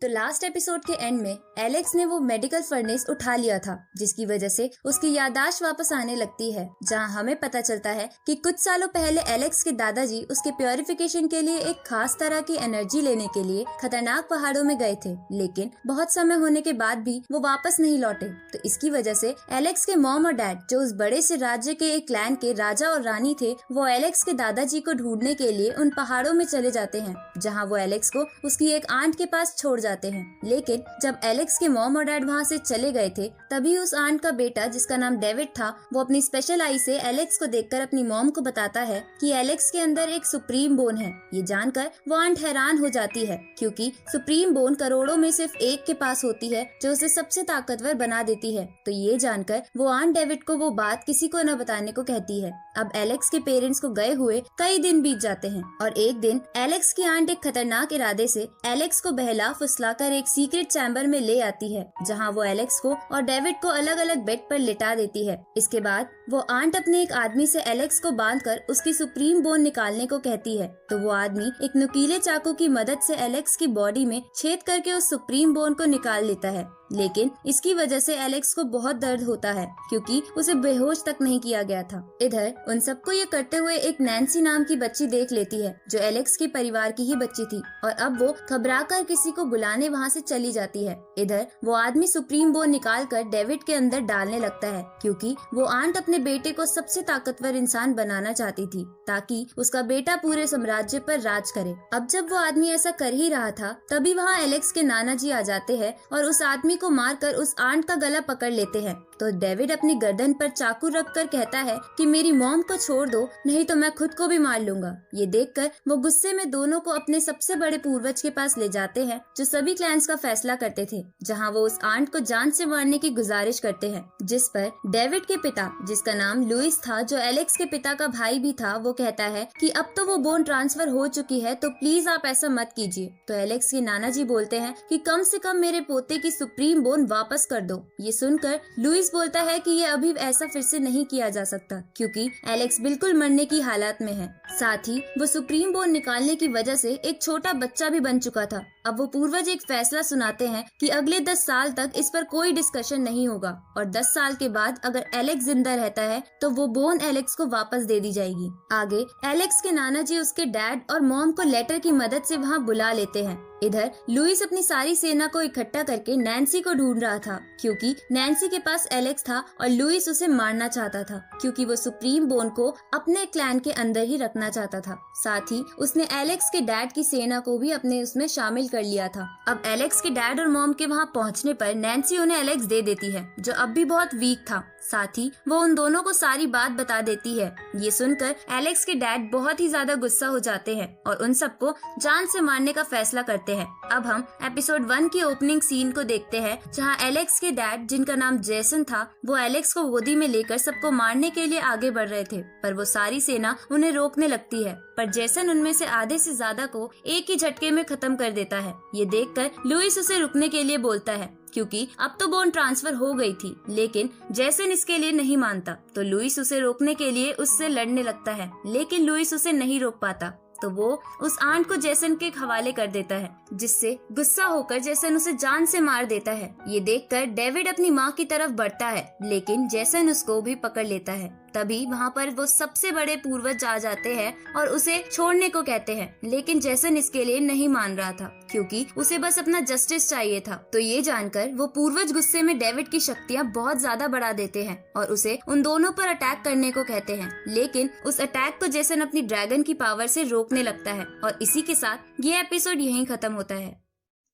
तो last episode के and में एलेक्स ने वो मेडिकल फर्नेस उठा लिया था, जिसकी वजह से उसकी याददाश्त वापस आने लगती है। जहां हमें पता चलता है कि कुछ सालों पहले एलेक्स के दादाजी उसके प्योरिफिकेशन के लिए एक खास तरह की एनर्जी लेने के लिए खतरनाक पहाड़ों में गए थे, लेकिन बहुत समय होने के बाद भी वो वापस नहीं लौटे। तो इसकी वजह से एलेक्स के मॉम और डैड, जो उस बड़े से राज्य के एक क्लैन के राजा और रानी थे, वो एलेक्स के दादाजी को ढूंढने के लिए उन पहाड़ों में चले जाते हैं, जहाँ वो एलेक्स को उसकी एक आंट के पास छोड़ जाते हैं। लेकिन जब एलेक्स के मॉम और डैड वहाँ से चले गए थे, तभी उस आंट का बेटा, जिसका नाम डेविड था, वो अपनी स्पेशल आई से एलेक्स को देखकर अपनी मॉम को बताता है कि एलेक्स के अंदर एक सुप्रीम बोन है। ये जानकर वो आंट हैरान हो जाती है, क्योंकि सुप्रीम बोन करोड़ों में सिर्फ एक के पास होती है, जो उसे सबसे ताकतवर बना देती है। तो ये जानकर वो आंट डेविड को वो बात किसी को न बताने को कहती है। अब एलेक्स के पेरेंट्स को गए हुए कई दिन बीत जाते हैं और एक दिन एलेक्स की आंट एक खतरनाक इरादे से एलेक्स को बहला फुसलाकर एक सीक्रेट चैम्बर में ले आती है, जहां वो एलेक्स को और डेविड को अलग अलग बेड पर लिटा देती है। इसके बाद वो आंट अपने एक आदमी से एलेक्स को बांधकर उसकी सुप्रीम बोन निकालने को कहती है। तो वो आदमी एक नुकीले चाकू की मदद से एलेक्स की बॉडी में छेद करके उस सुप्रीम बोन को निकाल लेता है, लेकिन इसकी वजह से एलेक्स को बहुत दर्द होता है, क्योंकि उसे बेहोश तक नहीं किया गया था। इधर उन सबको ये करते हुए एक नैन्सी नाम की बच्ची देख लेती है, जो एलेक्स के परिवार की ही बच्ची थी, और अब वो घबराकर किसी को बुलाने वहाँ से चली जाती है। इधर वो आदमी सुप्रीम बोन निकालकर डेविड के अंदर डालने लगता है, क्योंकि वो आंट अपने बेटे को सबसे ताकतवर इंसान बनाना चाहती थी, ताकि उसका बेटा पूरे साम्राज्य पर राज करे। अब जब वो आदमी ऐसा कर ही रहा था, तभी वहाँ एलेक्स के नाना जी आ जाते हैं और उस आदमी को मारकर उस आंट का गला पकड़ लेते हैं। तो डेविड अपनी गर्दन पर चाकू रखकर कहता है कि मेरी मॉम को छोड़ दो, नहीं तो मैं खुद को भी मार लूंगा। ये देखकर वो गुस्से में दोनों को अपने सबसे बड़े पूर्वज के पास ले जाते हैं, जो सभी क्लैंस का फैसला करते थे, जहां वो उस आंट को जान से मारने की गुजारिश करते हैं। जिस पर डेविड के पिता, जिसका नाम लुइस था, जो एलेक्स के पिता का भाई भी था, वो कहता है कि अब तो वो बोन ट्रांसफर हो चुकी है, तो प्लीज आप ऐसा मत कीजिए। तो एलेक्स के नाना जी बोलते हैं कि कम से कम मेरे पोते की सुप्रीम बोन वापस कर दो। ये सुनकर लुइस बोलता है कि ये अभी ऐसा फिर से नहीं किया जा सकता, क्योंकि एलेक्स बिल्कुल मरने की हालत में है। साथ ही वो सुप्रीम बोन निकालने की वजह से एक छोटा बच्चा भी बन चुका था। अब वो पूर्वज एक फैसला सुनाते हैं कि अगले 10 साल तक इस पर कोई डिस्कशन नहीं होगा, और 10 साल के बाद अगर एलेक्स जिंदा रहता है तो वो बोन एलेक्स को वापस दे दी जाएगी। आगे एलेक्स के नाना जी उसके डैड और मॉम को लेटर की मदद से वहाँ बुला लेते हैं। इधर लुइस अपनी सारी सेना को इकट्ठा करके नैन्सी को ढूंढ रहा था, क्योंकि नैन्सी के पास एलेक्स था और लुइस उसे मारना चाहता था, क्योंकि वो सुप्रीम बोन को अपने क्लैन के अंदर ही रखना चाहता था। साथ ही उसने एलेक्स के डैड की सेना को भी अपने उसमें शामिल कर लिया था। अब एलेक्स के डैड और मॉम के वहाँ पहुँचने पर नैन्सी उन्हें एलेक्स दे देती है, जो अब भी बहुत वीक था। साथ ही वो उन दोनों को सारी बात बता देती है। ये सुनकर एलेक्स के डैड बहुत ही ज्यादा गुस्सा हो जाते हैं और उन सबको जान से मारने का फैसला करते हैं। अब हम एपिसोड 1 की ओपनिंग सीन को देखते हैं, जहां एलेक्स के डैड, जिनका नाम जेसन था, वो एलेक्स को गोदी में लेकर सबको मारने के लिए आगे बढ़ रहे थे, पर वो सारी सेना उन्हें रोकने लगती है। पर जेसन उनमें से आधे से ज्यादा को एक ही झटके में खत्म कर देता है। ये देखकर लुइस उसे रुकने के लिए बोलता है, क्योंकि अब तो बोन ट्रांसफर हो गई थी, लेकिन जेसन इसके लिए नहीं मानता। तो लुइस उसे रोकने के लिए उससे लड़ने लगता है, लेकिन लुइस उसे नहीं रोक पाता। तो वो उस आंट को जेसन के हवाले कर देता है, जिससे गुस्सा होकर जेसन उसे जान से मार देता है। ये देखकर डेविड अपनी माँ की तरफ बढ़ता है, लेकिन जेसन उसको भी पकड़ लेता है। तभी वहाँ पर वो सबसे बड़े पूर्वज आ जाते हैं और उसे छोड़ने को कहते हैं, लेकिन जेसन इसके लिए नहीं मान रहा था, क्योंकि उसे बस अपना जस्टिस चाहिए था। तो ये जानकर वो पूर्वज गुस्से में डेविड की शक्तियाँ बहुत ज्यादा बढ़ा देते हैं और उसे उन दोनों पर अटैक करने को कहते हैं, लेकिन उस अटैक को जेसन अपनी ड्रैगन की पावर से रोकने लगता है। और इसी के साथ ये एपिसोड यहीं खत्म होता है।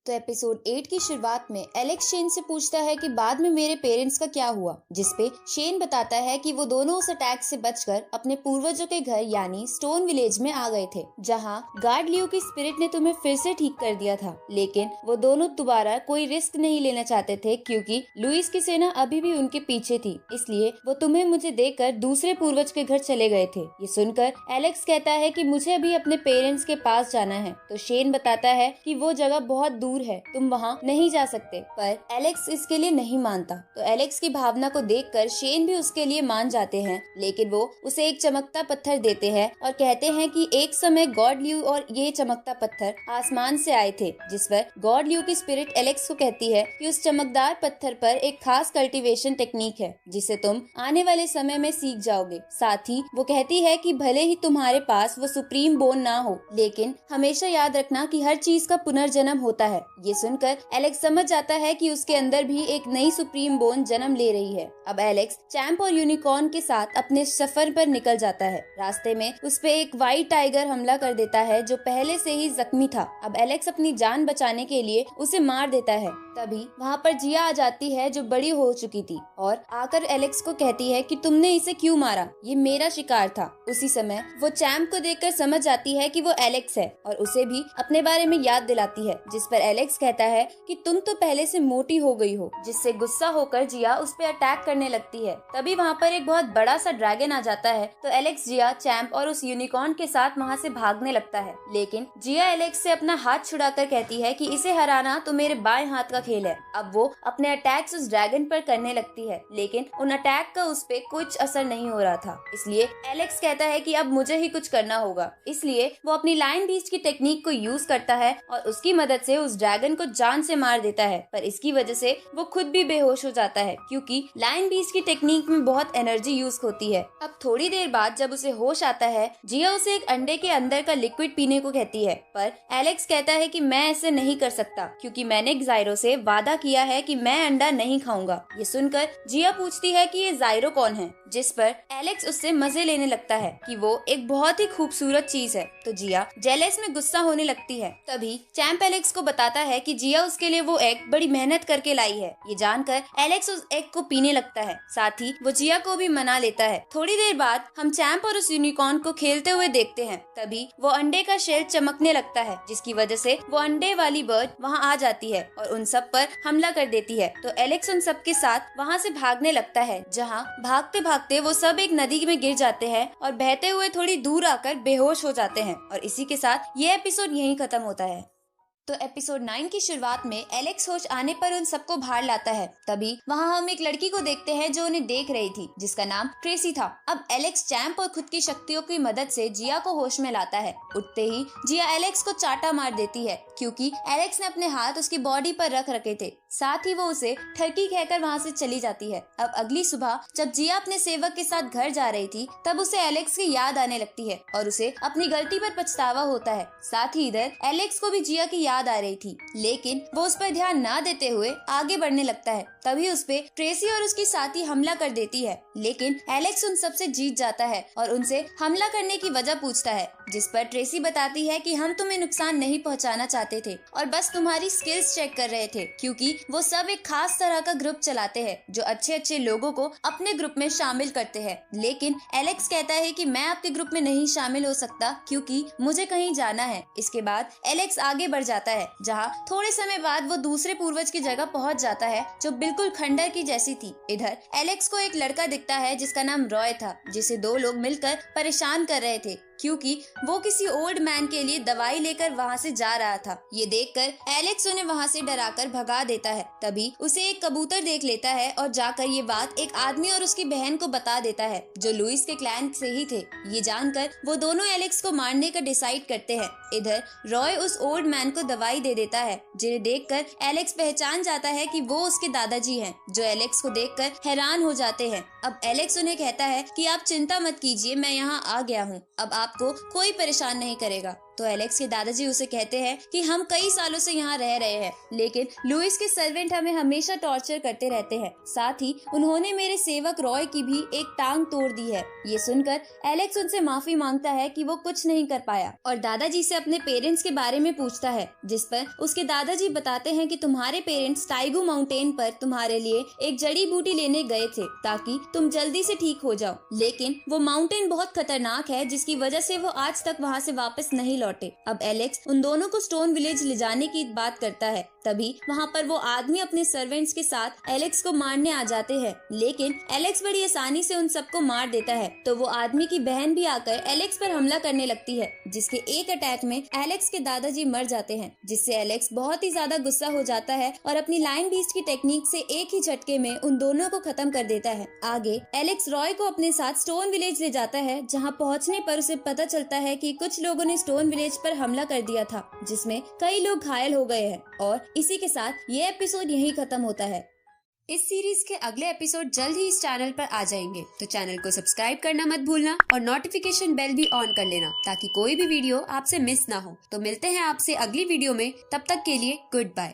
तो एपिसोड 8 की शुरुआत में एलेक्स शेन से पूछता है कि बाद में मेरे पेरेंट्स का क्या हुआ, जिसपे शेन बताता है कि वो दोनों उस अटैक से बचकर अपने पूर्वजों के घर यानी स्टोन विलेज में आ गए थे, जहां गार्ड लियो की स्पिरिट ने तुम्हें फिर से ठीक कर दिया था। लेकिन वो दोनों दोबारा कोई रिस्क नहीं लेना चाहते थे, क्योंकि लुइस की सेना अभी भी उनके पीछे थी, इसलिए वो तुम्हें मुझे देकर दूसरे पूर्वज के घर चले गए थे। ये सुनकर एलेक्स कहता है कि मुझे अभी अपने पेरेंट्स के पास जाना है। तो शेन बताता है कि वो जगह बहुत दूर दूर है, तुम वहाँ नहीं जा सकते। पर एलेक्स इसके लिए नहीं मानता। तो एलेक्स की भावना को देखकर शेन भी उसके लिए मान जाते हैं, लेकिन वो उसे एक चमकता पत्थर देते हैं और कहते हैं कि एक समय गॉड ल्यू और ये चमकता पत्थर आसमान से आए थे, जिस पर गॉड ल्यू की स्पिरिट एलेक्स को कहती है कि उस चमकदार पत्थर पर एक खास कल्टीवेशन टेक्निक है जिसे तुम आने वाले समय में सीख जाओगे। साथ ही वो कहती है कि भले ही तुम्हारे पास वो सुप्रीम बोन ना हो, लेकिन हमेशा याद रखना कि हर चीज का पुनर्जन्म होता है। ये सुनकर एलेक्स समझ जाता है कि उसके अंदर भी एक नई सुप्रीम बोन जन्म ले रही है। अब एलेक्स चैंप और यूनिकॉर्न के साथ अपने सफर पर निकल जाता है। रास्ते में उस पे एक व्हाइट टाइगर हमला कर देता है जो पहले से ही जख्मी था। अब एलेक्स अपनी जान बचाने के लिए उसे मार देता है। तभी वहाँ पर जिया आ जाती है जो बड़ी हो चुकी थी और आकर एलेक्स को कहती है कि तुमने इसे क्यों मारा, ये मेरा शिकार था। उसी समय वो चैंप को देखकर समझ जाती है कि वो एलेक्स है और उसे भी अपने बारे में याद दिलाती है, जिस पर एलेक्स कहता है कि तुम तो पहले से मोटी हो गई हो, जिससे गुस्सा होकर जिया उस पर अटैक करने लगती है। तभी वहाँ पर एक बहुत बड़ा सा ड्रैगन आ जाता है तो एलेक्स, जिया, चैंप और उस यूनिकॉर्न के साथ वहाँ से भागने लगता है, लेकिन जिया एलेक्स से अपना हाथ छुड़ाकर कहती है कि इसे हराना तो मेरे बाएं हाथ का खेल है। अब वो अपने अटैक्स उस ड्रैगन पर करने लगती है, लेकिन उन अटैक का उस पे कुछ असर नहीं हो रहा था। इसलिए एलेक्स कहता है कि अब मुझे ही कुछ करना होगा। इसलिए वो अपनी लायन बीस्ट की टेक्निक को यूज करता है और उसकी मदद से उस ड्रैगन को जान से मार देता है। पर इसकी वजह से वो खुद भी बेहोश हो जाता है, क्योंकि लायन बीस्ट की टेक्निक में बहुत एनर्जी यूज होती है। अब थोड़ी देर बाद जब उसे होश आता है, जिया उसे एक अंडे के अंदर का लिक्विड पीने को कहती है, पर एलेक्स कहता है कि मैं ऐसे नहीं कर सकता क्योंकि मैंने ज़ाइरो से वादा किया है कि मैं अंडा नहीं खाऊंगा। ये सुनकर जिया पूछती है कि ये ज़ाइरो कौन है, जिस पर एलेक्स उससे मजे लेने लगता है कि वो एक बहुत ही खूबसूरत चीज है। तो जिया जेलस में गुस्सा होने लगती है। तभी चैंप एलेक्स को बताता है कि जिया उसके लिए वो एग बड़ी मेहनत करके लाई है। ये जानकर एलेक्स उस एग को पीने लगता है, साथ ही वो जिया को भी मना लेता है। थोड़ी देर बाद हम चैंप और उस यूनिकॉर्न को खेलते हुए देखते हैं। तभी वो अंडे का शेल चमकने लगता है, जिसकी वजह से वो अंडे वाली बर्ड वहाँ आ जाती है और उन सब पर हमला कर देती है। तो एलेक्स उन सब के साथ वहाँ से भागने लगता है, जहाँ भागते भागते वो सब एक नदी में गिर जाते हैं और बहते हुए थोड़ी दूर आकर बेहोश हो जाते हैं। और इसी के साथ ये एपिसोड यहीं खत्म होता है। तो एपिसोड 9 की शुरुआत में एलेक्स होश आने पर उन सबको बाहर लाता है। तभी वहाँ हम एक लड़की को देखते हैं जो उन्हें देख रही थी, जिसका नाम ट्रेसी था। अब एलेक्स चैंप और खुद की शक्तियों की मदद से जिया को होश में लाता है। उठते ही जिया एलेक्स को चाटा मार देती है, क्योंकि एलेक्स ने अपने हाथ उसकी बॉडी पर रख रखे थे। साथ ही वो उसे ठरकी कहकर वहाँ से चली जाती है। अब अगली सुबह जब जिया अपने सेवक के साथ घर जा रही थी, तब उसे एलेक्स की याद आने लगती है और उसे अपनी गलती पर पछतावा होता है। साथ ही इधर एलेक्स को भी जिया की याद आ रही थी, लेकिन वो उस पर ध्यान ना देते हुए आगे बढ़ने लगता है। तभी उस पे ट्रेसी और उसकी साथी हमला कर देती है, लेकिन एलेक्स उन सबसे जीत जाता है और उनसे हमला करने की वजह पूछता है, जिस पर ट्रेसी बताती है कि हम तुम्हें नुकसान नहीं पहुंचाना चाहते थे और बस तुम्हारी स्किल्स चेक कर रहे थे, क्योंकि वो सब एक खास तरह का ग्रुप चलाते हैं जो अच्छे अच्छे लोगों को अपने ग्रुप में शामिल करते हैं। लेकिन एलेक्स कहता है कि मैं आपके ग्रुप में नहीं शामिल हो सकता क्योंकि मुझे कहीं जाना है। इसके बाद एलेक्स आगे बढ़ जाता है, जहाँ थोड़े समय बाद वो दूसरे पूर्वज की जगह पहुँच जाता है जो बिल्कुल खंडर की जैसी थी। इधर एलेक्स को एक लड़का दिखता है जिसका नाम रॉय था, जिसे दो लोग मिलकर परेशान कर रहे थे क्योंकि वो किसी ओल्ड मैन के लिए दवाई लेकर वहाँ से जा रहा था। ये देखकर एलेक्स उन्हें वहाँ से डराकर भगा देता है। तभी उसे एक कबूतर देख लेता है और जाकर ये बात एक आदमी और उसकी बहन को बता देता है जो लुइस के क्लैन से ही थे। ये जानकर वो दोनों एलेक्स को मारने का डिसाइड करते हैं। इधर रॉय उस ओल्ड मैन को दवाई दे देता है, जिन्हें देखकर एलेक्स पहचान जाता है कि वो उसके दादाजी हैं, जो एलेक्स को देखकर हैरान हो जाते हैं। अब एलेक्स उन्हें कहता है कि आप चिंता मत कीजिए, मैं यहाँ आ गया हूँ, अब आपको कोई परेशान नहीं करेगा। तो एलेक्स के दादाजी उसे कहते हैं कि हम कई सालों से यहाँ रह रहे हैं, लेकिन लुइस के सर्वेंट हमें हमेशा टॉर्चर करते रहते हैं। साथ ही उन्होंने मेरे सेवक रॉय की भी एक टांग तोड़ दी है। ये सुनकर एलेक्स उनसे माफी मांगता है कि वो कुछ नहीं कर पाया और दादाजी से अपने पेरेंट्स के बारे में पूछता है, जिस पर उसके दादाजी बताते हैं कि तुम्हारे पेरेंट्स टाइगू माउंटेन पर तुम्हारे लिए एक जड़ी बूटी लेने गए थे ताकि तुम जल्दी से ठीक हो जाओ, लेकिन वो माउंटेन बहुत खतरनाक है जिसकी वजह से वो आज तक वहाँ से वापस नहीं लौटे। अब एलेक्स उन दोनों को स्टोन विलेज ले जाने की बात करता है, तभी वहाँ पर वो आदमी अपने सर्वेंट्स के साथ एलेक्स को मारने आ जाते हैं, लेकिन एलेक्स बड़ी आसानी से उन सबको मार देता है। तो वो आदमी की बहन भी आकर एलेक्स पर हमला करने लगती है, जिसके एक अटैक में एलेक्स के दादाजी मर जाते हैं, जिससे एलेक्स बहुत ही ज्यादा गुस्सा हो जाता है और अपनी लाइन बीस्ट की टेक्निक से एक ही झटके में उन दोनों को खत्म कर देता है। आगे एलेक्स रॉय को अपने साथ स्टोन विलेज ले जाता है, जहां पहुंचने पर उसे पता चलता है कि कुछ लोगों ने स्टोन विलेज पर हमला कर दिया था, जिसमें कई लोग घायल हो गए हैं। और इसी के साथ ये एपिसोड यहीं खत्म होता है। इस सीरीज के अगले एपिसोड जल्द ही इस चैनल पर आ जाएंगे, तो चैनल को सब्सक्राइब करना मत भूलना और नोटिफिकेशन बेल भी ऑन कर लेना ताकि कोई भी वीडियो आपसे मिस ना हो। तो मिलते हैं आपसे अगली वीडियो में, तब तक के लिए गुड बाय।